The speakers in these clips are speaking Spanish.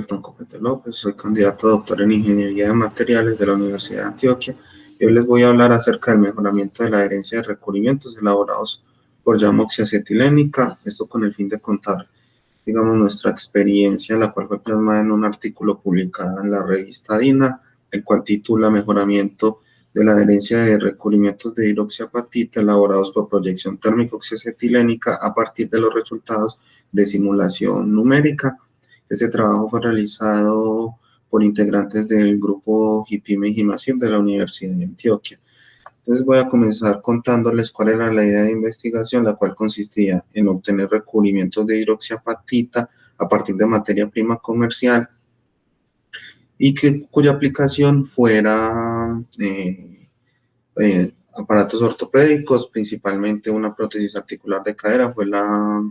Elton Copete López, soy candidato a doctor en Ingeniería de Materiales de la Universidad de Antioquia y hoy les voy a hablar acerca del mejoramiento de la adherencia de recubrimientos elaborados por llama oxiacetilénica, esto con el fin de contar, nuestra experiencia, la cual fue plasmada en un artículo publicado en la revista DINA, el cual titula Mejoramiento de la adherencia de recubrimientos de hidroxiapatita elaborados por proyección térmica oxiacetilénica a partir de los resultados de simulación numérica. Este trabajo fue realizado por integrantes del grupo GIPIME y GIMASIR de la Universidad de Antioquia. Entonces voy a comenzar contándoles cuál era la idea de investigación, la cual consistía en obtener recubrimientos de hidroxiapatita a partir de materia prima comercial y cuya aplicación fuera aparatos ortopédicos, principalmente una prótesis articular de cadera, fue la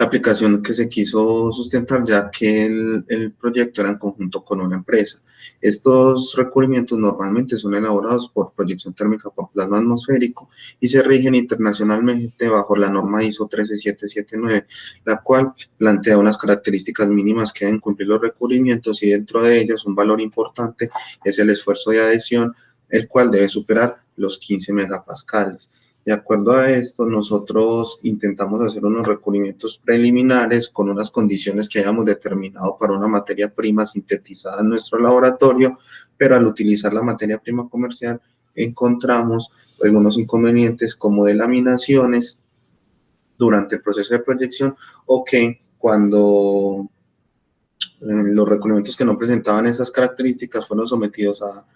aplicación que se quiso sustentar, ya que el proyecto era en conjunto con una empresa. Estos recubrimientos normalmente son elaborados por proyección térmica por plasma atmosférico y se rigen internacionalmente bajo la norma ISO 13779, la cual plantea unas características mínimas que deben cumplir los recubrimientos y dentro de ellas un valor importante es el esfuerzo de adhesión, el cual debe superar los 15 megapascales. De acuerdo a esto, nosotros intentamos hacer unos recubrimientos preliminares con unas condiciones que habíamos determinado para una materia prima sintetizada en nuestro laboratorio, pero al utilizar la materia prima comercial encontramos algunos inconvenientes como delaminaciones durante el proceso de proyección o que cuando los recubrimientos que no presentaban esas características fueron sometidos a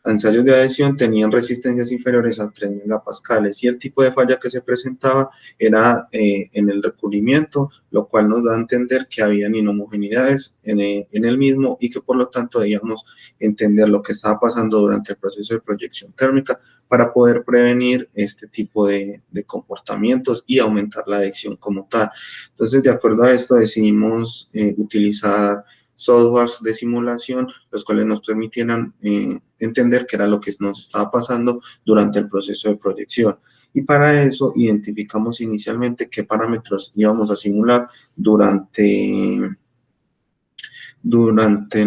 ensayos de adhesión tenían resistencias inferiores a 3 megapascales y el tipo de falla que se presentaba era en el recubrimiento, lo cual nos da a entender que habían inhomogeneidades en el mismo y que por lo tanto debíamos entender lo que estaba pasando durante el proceso de proyección térmica para poder prevenir este tipo de comportamientos y aumentar la adhesión como tal. Entonces, de acuerdo a esto, decidimos utilizar softwares de simulación, los cuales nos permitieran entender qué era lo que nos estaba pasando durante el proceso de proyección. Y para eso identificamos inicialmente qué parámetros íbamos a simular durante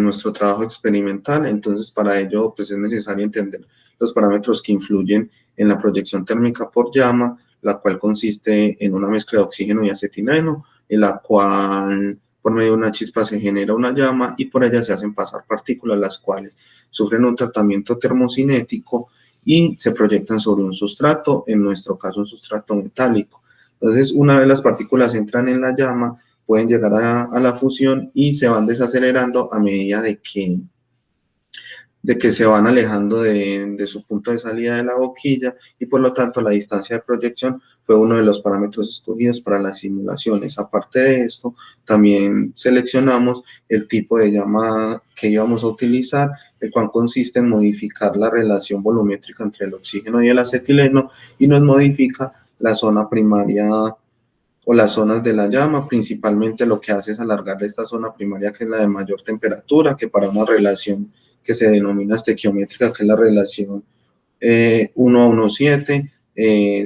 nuestro trabajo experimental. Entonces, para ello, pues es necesario entender los parámetros que influyen en la proyección térmica por llama, la cual consiste en una mezcla de oxígeno y acetileno, en la cual por medio de una chispa se genera una llama y por ella se hacen pasar partículas, las cuales sufren un tratamiento termocinético y se proyectan sobre un sustrato, en nuestro caso un sustrato metálico. Entonces, una vez las partículas entran en la llama, pueden llegar a la fusión y se van desacelerando a medida de que se van alejando de su punto de salida de la boquilla y por lo tanto la distancia de proyección fue uno de los parámetros escogidos para las simulaciones. Aparte de esto, también seleccionamos el tipo de llama que íbamos a utilizar, el cual consiste en modificar la relación volumétrica entre el oxígeno y el acetileno y nos modifica la zona primaria o las zonas de la llama. Principalmente lo que hace es alargar esta zona primaria, que es la de mayor temperatura, que para una relación que se denomina estequiométrica, que es la relación 1 a 1,7,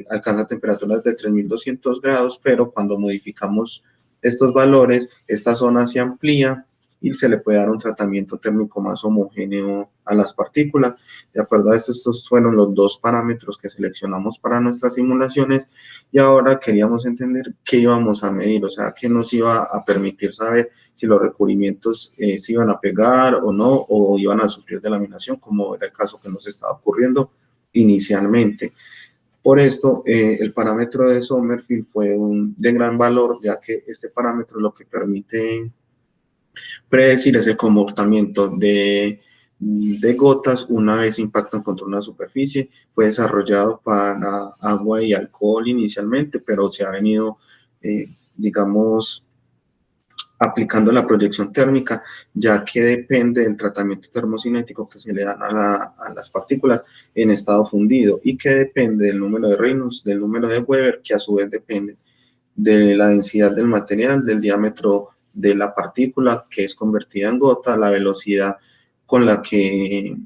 alcanza temperaturas de 3200 grados, pero cuando modificamos estos valores, esta zona se amplía y se le puede dar un tratamiento térmico más homogéneo a las partículas. De acuerdo a esto, estos fueron los dos parámetros que seleccionamos para nuestras simulaciones y ahora queríamos entender qué íbamos a medir, o sea, qué nos iba a permitir saber si los recubrimientos se iban a pegar o no, o iban a sufrir delaminación, como era el caso que nos estaba ocurriendo inicialmente. Por esto, el parámetro de Sommerfeld fue de gran valor, ya que este parámetro lo que permite predecir es el comportamiento de gotas una vez impactan contra una superficie. Fue desarrollado para agua y alcohol inicialmente, pero se ha venido, digamos, aplicando la proyección térmica, ya que depende del tratamiento termocinético que se le dan a las partículas en estado fundido y que depende del número de Reynolds, del número de Weber, que a su vez depende de la densidad del material, del diámetro de la partícula que es convertida en gota, la velocidad con la que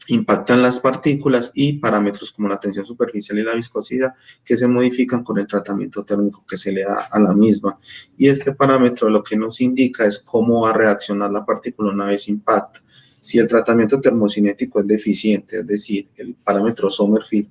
impactan las partículas, y parámetros como la tensión superficial y la viscosidad, que se modifican con el tratamiento térmico que se le da a la misma. Y este parámetro lo que nos indica es cómo va a reaccionar la partícula una vez impacta. Si el tratamiento termocinético es deficiente, es decir, el parámetro Sommerfeld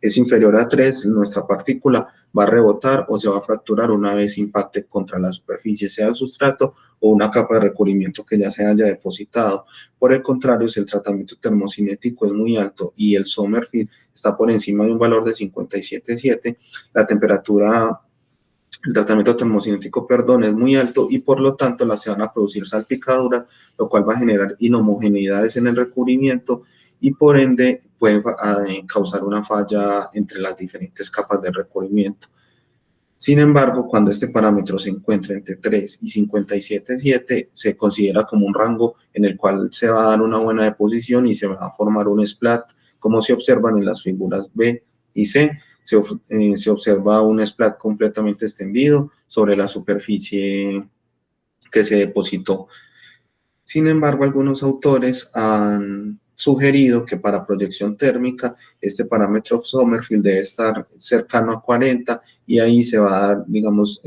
es inferior a 3, nuestra partícula va a rebotar o se va a fracturar una vez impacte contra la superficie, sea el sustrato o una capa de recubrimiento que ya se haya depositado. Por el contrario, si el tratamiento termocinético es muy alto y el Sommerfeld está por encima de un valor de 57,7, la temperatura, el tratamiento termocinético, perdón, es muy alto, y por lo tanto se van a producir salpicaduras, lo cual va a generar inhomogeneidades en el recubrimiento y por ende pueden causar una falla entre las diferentes capas de recubrimiento. Sin embargo, cuando este parámetro se encuentra entre 3 y 57,7, se considera como un rango en el cual se va a dar una buena deposición y se va a formar un splat, como se observan en las figuras B y C. Se observa un splat completamente extendido sobre la superficie que se depositó. Sin embargo, algunos autores han sugerido que para proyección térmica este parámetro Sommerfeld debe estar cercano a 40, y ahí se va a dar, digamos,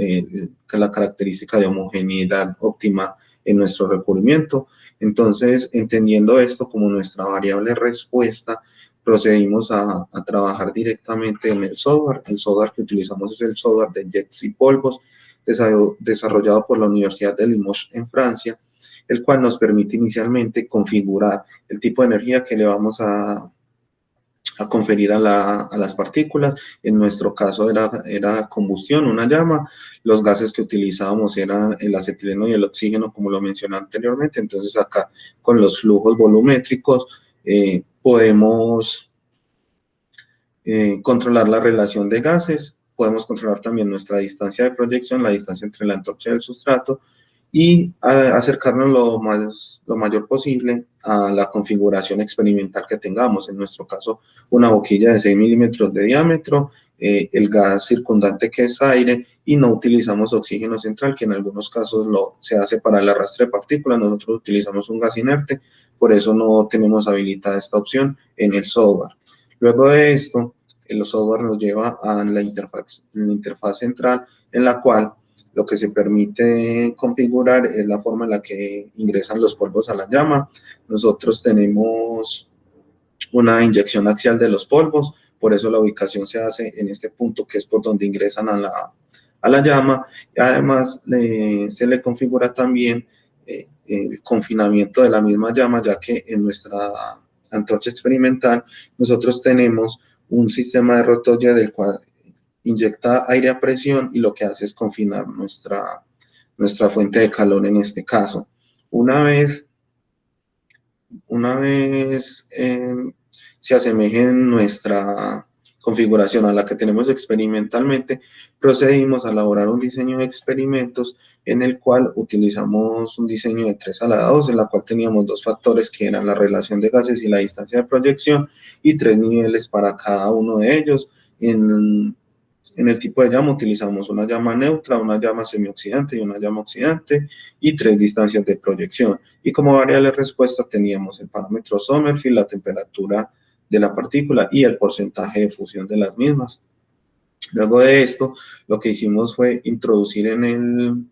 la característica de homogeneidad óptima en nuestro recubrimiento. Entonces, entendiendo esto como nuestra variable respuesta, procedimos a trabajar directamente en el software. El software que utilizamos es el software de Jets y Polvos, desarrollado por la Universidad de Limoges en Francia, el cual nos permite inicialmente configurar el tipo de energía que le vamos a conferir a las partículas. En nuestro caso era combustión, una llama. Los gases que utilizábamos eran el acetileno y el oxígeno, como lo mencioné anteriormente. Entonces acá con los flujos volumétricos podemos controlar la relación de gases, podemos controlar también nuestra distancia de proyección, la distancia entre la antorcha y el sustrato, y acercarnos lo mayor posible a la configuración experimental que tengamos. En nuestro caso, una boquilla de 6 milímetros de diámetro, el gas circundante que es aire, y no utilizamos oxígeno central, que en algunos casos se hace para el arrastre de partículas. Nosotros utilizamos un gas inerte, por eso no tenemos habilitada esta opción en el software. Luego de esto, el software nos lleva a la interfaz central, en la cual lo que se permite configurar es la forma en la que ingresan los polvos a la llama. Nosotros tenemos una inyección axial de los polvos, por eso la ubicación se hace en este punto, que es por donde ingresan a la llama. Y además se le configura también el confinamiento de la misma llama, ya que en nuestra antorcha experimental nosotros tenemos un sistema de rotolla del cual inyecta aire a presión, y lo que hace es confinar nuestra fuente de calor en este caso. Una vez se asemeje en nuestra configuración a la que tenemos experimentalmente, procedimos a elaborar un diseño de experimentos en el cual utilizamos un diseño de 3 a la 2, en la cual teníamos 2 factores que eran la relación de gases y la distancia de proyección, y 3 niveles para cada uno de ellos. En el tipo de llama utilizamos una llama neutra, una llama semioxidante y una llama oxidante, y 3 distancias de proyección. Y como variable de respuesta teníamos el parámetro Sommerfeld, la temperatura de la partícula y el porcentaje de fusión de las mismas. Luego de esto, lo que hicimos fue introducir en el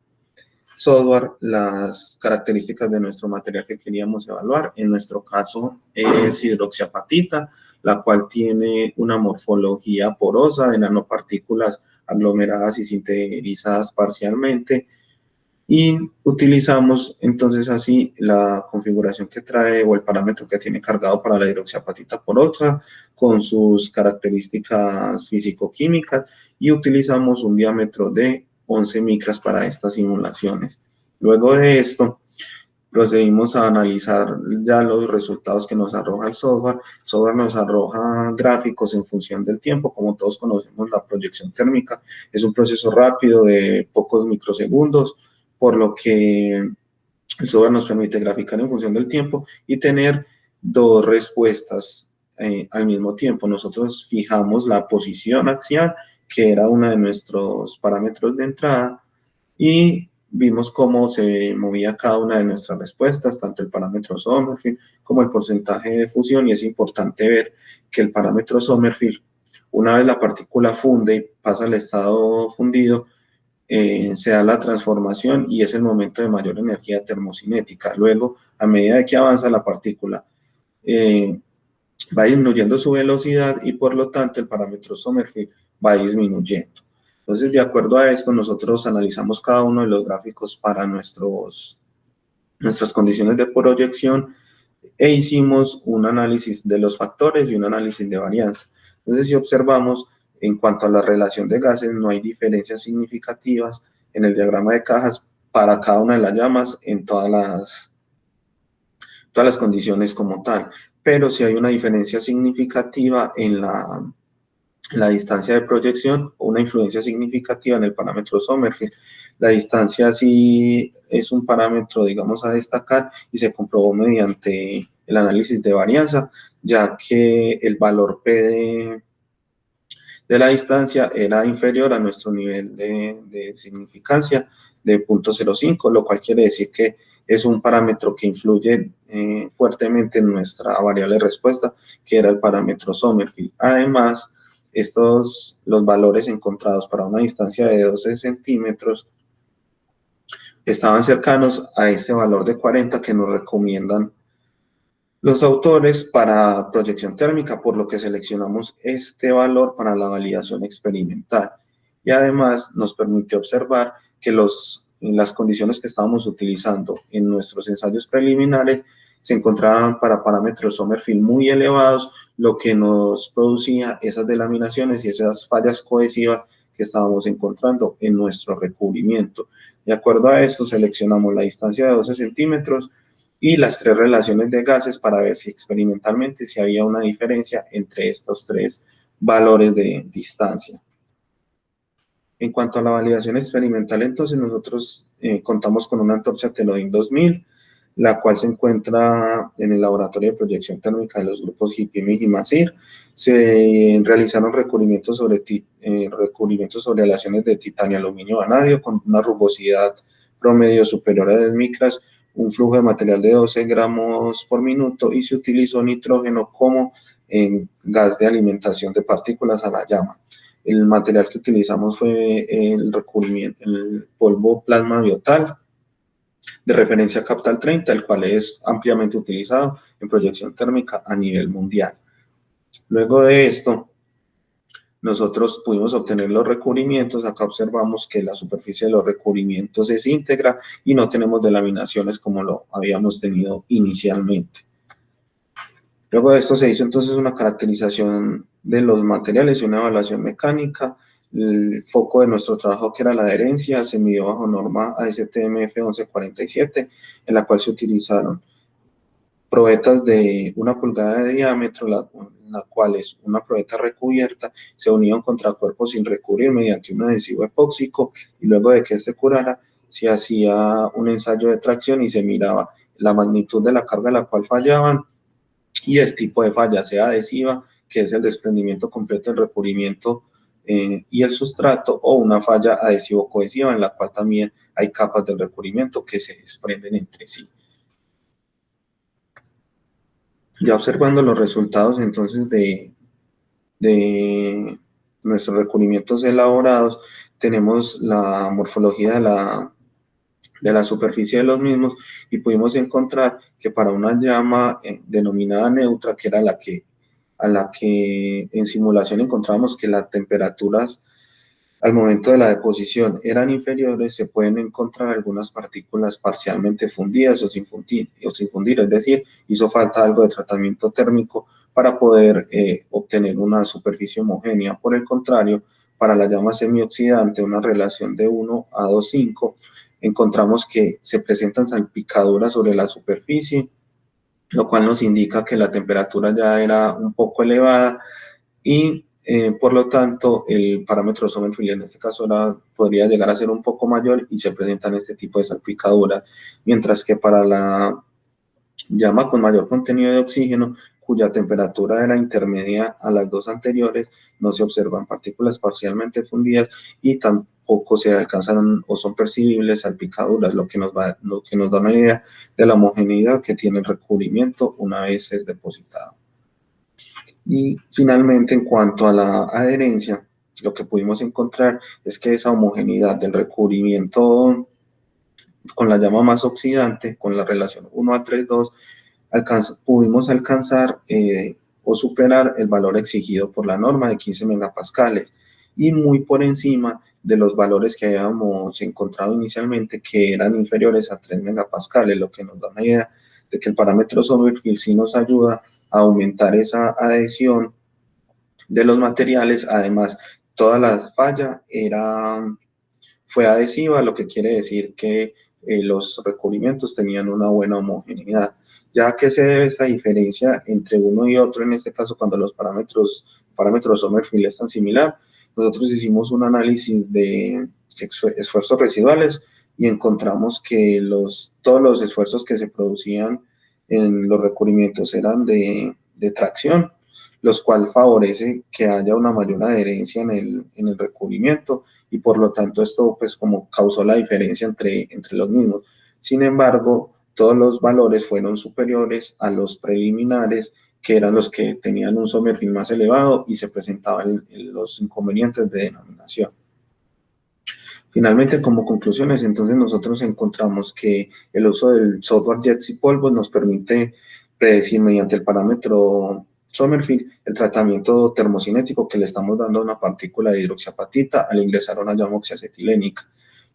software las características de nuestro material que queríamos evaluar. En nuestro caso es hidroxiapatita, la cual tiene una morfología porosa de nanopartículas aglomeradas y sintetizadas parcialmente, y utilizamos entonces así la configuración que trae, o el parámetro que tiene cargado para la hidroxiapatita porosa, con sus características físico-químicas, y utilizamos un diámetro de 11 micras para estas simulaciones. Luego de esto, procedimos a analizar ya los resultados que nos arroja el software. El software nos arroja gráficos en función del tiempo. Como todos conocemos, la proyección térmica es un proceso rápido de pocos microsegundos, por lo que el software nos permite graficar en función del tiempo y tener 2 respuestas al mismo tiempo. Nosotros fijamos la posición axial, que era uno de nuestros parámetros de entrada, y vimos cómo se movía cada una de nuestras respuestas, tanto el parámetro Sommerfeld como el porcentaje de fusión, y es importante ver que el parámetro Sommerfeld, una vez la partícula funde y pasa al estado fundido, se da la transformación y es el momento de mayor energía termocinética. Luego, a medida de que avanza la partícula, va disminuyendo su velocidad y por lo tanto el parámetro Sommerfeld va disminuyendo. Entonces, de acuerdo a esto, nosotros analizamos cada uno de los gráficos para nuestras condiciones de proyección e hicimos un análisis de los factores y un análisis de varianza. Entonces, si observamos, en cuanto a la relación de gases, no hay diferencias significativas en el diagrama de cajas para cada una de las llamas en todas las condiciones como tal, pero sí hay una diferencia significativa en la distancia de proyección o una influencia significativa en el parámetro Sommerfeld. La distancia sí es un parámetro, digamos, a destacar y se comprobó mediante el análisis de varianza, ya que el valor P de la distancia era inferior a nuestro nivel de significancia de 0.05, lo cual quiere decir que es un parámetro que influye fuertemente en nuestra variable respuesta, que era el parámetro Sommerfeld. Además, los valores encontrados para una distancia de 12 centímetros estaban cercanos a ese valor de 40 que nos recomiendan los autores para proyección térmica, por lo que seleccionamos este valor para la validación experimental. Y además nos permite observar que las condiciones que estábamos utilizando en nuestros ensayos preliminares se encontraban para parámetros Sommerfeld muy elevados, lo que nos producía esas delaminaciones y esas fallas cohesivas que estábamos encontrando en nuestro recubrimiento. De acuerdo a esto, seleccionamos la distancia de 12 centímetros y las tres relaciones de gases para ver si experimentalmente si había una diferencia entre estos tres valores de distancia. En cuanto a la validación experimental, entonces nosotros contamos con una antorcha Telodyne 2000, la cual se encuentra en el laboratorio de proyección térmica de los grupos HIPIM y GIMASIR. Se realizaron recubrimientos sobre aleaciones de titanio, aluminio, vanadio con una rugosidad promedio superior a 10 micras, un flujo de material de 12 gramos por minuto y se utilizó nitrógeno como gas de alimentación de partículas a la llama. El material que utilizamos fue el recubrimiento, el polvo plasma biotal de referencia Captal 30, el cual es ampliamente utilizado en proyección térmica a nivel mundial. Luego de esto, nosotros pudimos obtener los recubrimientos. Acá observamos que la superficie de los recubrimientos es íntegra y no tenemos delaminaciones como lo habíamos tenido inicialmente. Luego de esto se hizo entonces una caracterización de los materiales y una evaluación mecánica. El foco de nuestro trabajo, que era la adherencia, se midió bajo norma ASTM F1147, en la cual se utilizaron probetas de 1 pulgada de diámetro, en la cual es una probeta recubierta, se unía un contracuerpo sin recubrir mediante un adhesivo epóxico, y luego de que este curara, se hacía un ensayo de tracción y se miraba la magnitud de la carga a la cual fallaban y el tipo de falla, sea adhesiva, que es el desprendimiento completo del recubrimiento y el sustrato, o una falla adhesivo-cohesiva, en la cual también hay capas del recubrimiento que se desprenden entre sí. Ya observando los resultados entonces de nuestros recubrimientos elaborados, tenemos la morfología de la superficie de los mismos y pudimos encontrar que para una llama denominada neutra, que era a la que en simulación encontramos que las temperaturas al momento de la deposición eran inferiores, se pueden encontrar algunas partículas parcialmente fundidas o sin fundir, es decir, hizo falta algo de tratamiento térmico para poder obtener una superficie homogénea. Por el contrario, para la llama semioxidante, una relación de 1 a 2,5, encontramos que se presentan salpicaduras sobre la superficie, lo cual nos indica que la temperatura ya era un poco elevada y por lo tanto el parámetro Sommerfeld en este caso podría llegar a ser un poco mayor y se presentan este tipo de salpicaduras, mientras que para la llama con mayor contenido de oxígeno, cuya temperatura era intermedia a las dos anteriores, no se observan partículas parcialmente fundidas y tampoco se alcanzan o son percibibles salpicaduras, lo que nos da una idea de la homogeneidad que tiene el recubrimiento una vez es depositado. Y finalmente, en cuanto a la adherencia, lo que pudimos encontrar es que esa homogeneidad del recubrimiento con la llama más oxidante, con la relación 1:3,2, pudimos alcanzar o superar el valor exigido por la norma de 15 megapascales y muy por encima de los valores que habíamos encontrado inicialmente, que eran inferiores a 3 megapascales, lo que nos da una idea de que el parámetro Sommerfeld sí nos ayuda a aumentar esa adhesión de los materiales. Además, toda la falla fue adhesiva, lo que quiere decir que los recubrimientos tenían una buena homogeneidad. ¿Ya que se debe esta diferencia entre uno y otro? En este caso, cuando los parámetros Sommerfeld es tan similar, nosotros hicimos un análisis de esfuerzos residuales y encontramos que todos los esfuerzos que se producían en los recubrimientos eran de tracción, los cual favorece que haya una mayor adherencia en el recubrimiento y por lo tanto esto pues como causó la diferencia entre los mismos. Sin embargo, todos los valores fueron superiores a los preliminares, que eran los que tenían un Sommerfeld más elevado y se presentaban los inconvenientes de denominación. Finalmente, como conclusiones, entonces nosotros encontramos que el uso del software JETS y polvos nos permite predecir mediante el parámetro Sommerfeld el tratamiento termocinético que le estamos dando a una partícula de hidroxiapatita al ingresar a una llama oxiacetilénica.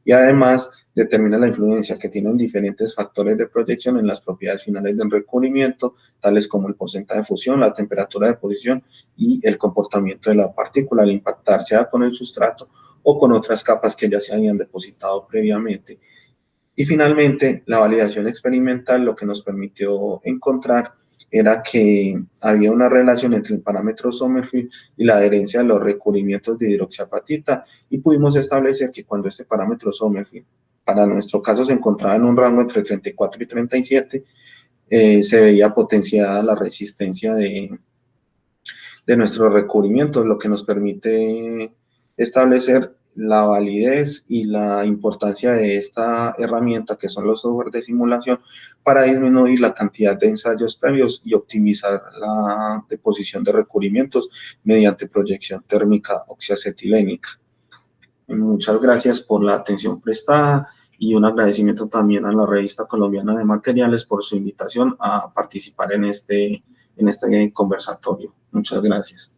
Y además determina la influencia que tienen diferentes factores de proyección en las propiedades finales del recubrimiento, tales como el porcentaje de fusión, la temperatura de posición y el comportamiento de la partícula al impactar, sea con el sustrato o con otras capas que ya se habían depositado previamente. Y finalmente, la validación experimental lo que nos permitió encontrar era que había una relación entre el parámetro Sommerfeld y la adherencia de los recubrimientos de hidroxiapatita y pudimos establecer que cuando este parámetro Sommerfeld, para nuestro caso, se encontraba en un rango entre 34 y 37, se veía potenciada la resistencia de nuestros recubrimientos, lo que nos permite establecer la validez y la importancia de esta herramienta que son los software de simulación para disminuir la cantidad de ensayos previos y optimizar la deposición de recubrimientos mediante proyección térmica oxiacetilénica. Muchas gracias por la atención prestada y un agradecimiento también a la Revista Colombiana de Materiales por su invitación a participar en este conversatorio. Muchas gracias.